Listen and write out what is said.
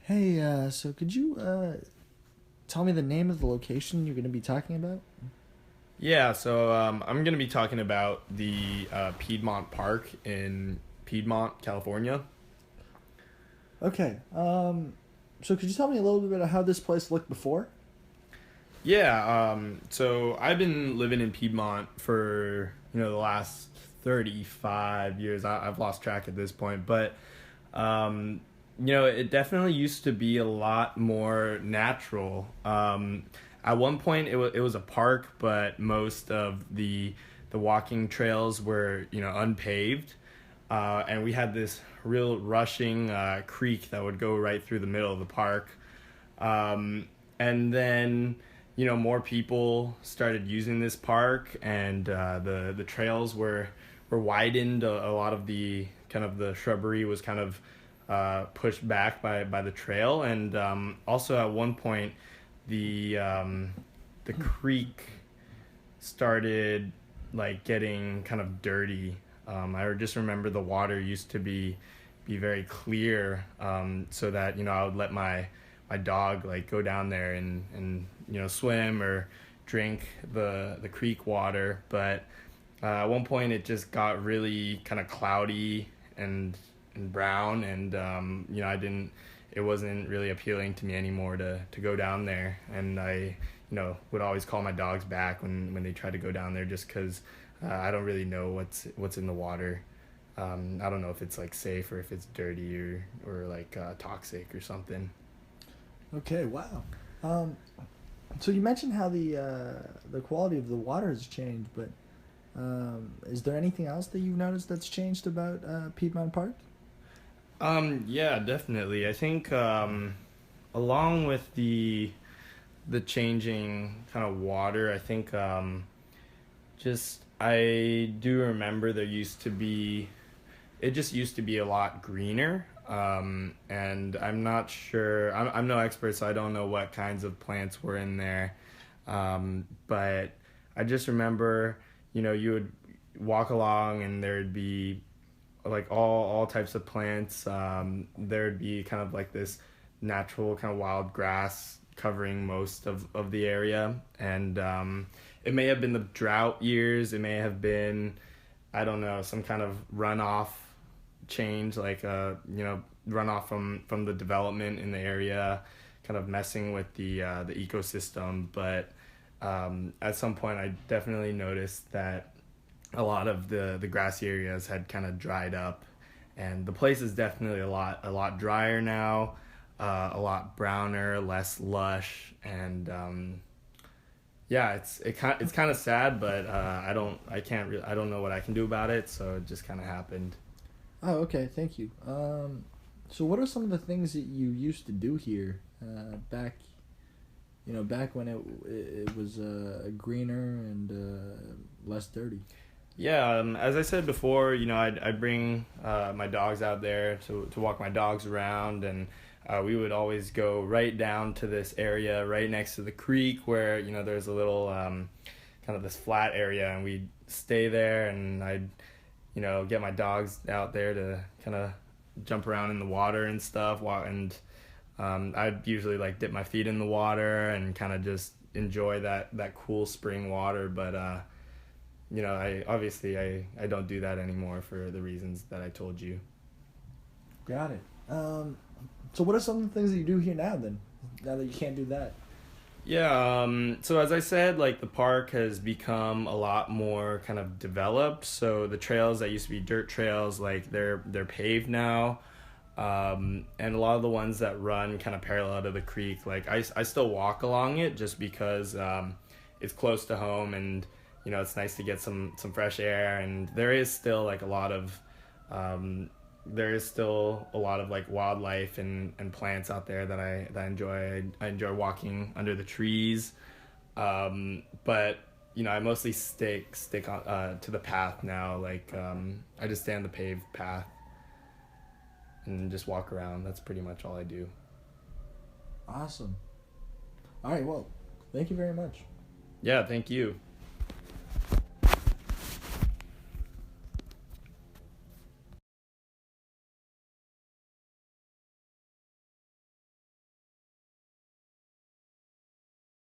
Hey, so could you tell me the name of the location you're going to be talking about? Yeah, so I'm going to be talking about the Piedmont Park in Piedmont, California. Okay. So could you tell me a little bit about how this place looked before? Yeah, so I've been living in Piedmont for, the last 35 years. I've lost track at this point, but, um, it definitely used to be a lot more natural. At one point, it was a park, but most of the walking trails were, unpaved. And we had this real rushing creek that would go right through the middle of the park. And then more people started using this park, and the trails were widened. A lot of the kind of the shrubbery was kind of pushed back by the trail, and also at one point the creek started like getting kind of dirty. I just remember the water used to be very clear, so that I would let my dog like go down there and swim or drink the creek water. But at one point it just got really kind of cloudy and brown, and I didn't. It wasn't really appealing to me anymore to go down there, and I would always call my dogs back when they try to go down there, just because I don't really know what's in the water. I don't know if it's like safe or if it's dirty or like toxic or something. Okay. Wow. Um, so you mentioned how the quality of the water has changed, but is there anything else that you've noticed that's changed about Piedmont Park? Yeah, definitely. I think along with the changing kind of water, I think just I do remember there used to be it just used to be a lot greener. And I'm not sure. I'm no expert, so I don't know what kinds of plants were in there. But I just remember, you would walk along and there'd be like all types of plants. There'd be kind of like this natural kind of wild grass covering most of the area, and it may have been the drought years. It may have been, I don't know, some kind of runoff change, like runoff from the development in the area, kind of messing with the ecosystem. But at some point, I definitely noticed that a lot of the grassy areas had kind of dried up, and the place is definitely a lot drier now, a lot browner, less lush, and yeah, it's kind of sad, but I don't know what I can do about it, so it just kind of happened. Oh, okay. Thank you. So what are some of the things that you used to do here back? Back when it was greener and less dirty. Yeah, as I said before, I'd bring my dogs out there to walk my dogs around, and we would always go right down to this area right next to the creek where, there's a little kind of this flat area, and we'd stay there, and I'd, get my dogs out there to kind of jump around in the water and stuff, and I'd usually like dip my feet in the water and kind of just enjoy that cool spring water. But I don't do that anymore for the reasons that I told you. Got it. So what are some of the things that you do here now then? Now that you can't do that. Yeah, so as I said, like the park has become a lot more kind of developed. So the trails that used to be dirt trails, like they're paved now. And a lot of the ones that run kind of parallel to the creek, like I still walk along it just because it's close to home, and it's nice to get some fresh air. And there is still a lot of like wildlife and plants out there that I enjoy. I enjoy walking under the trees, but I mostly stick on to the path now. Like I just stay on the paved path and just walk around. That's pretty much all I do. Awesome. All right. Well, thank you very much. Yeah, thank you.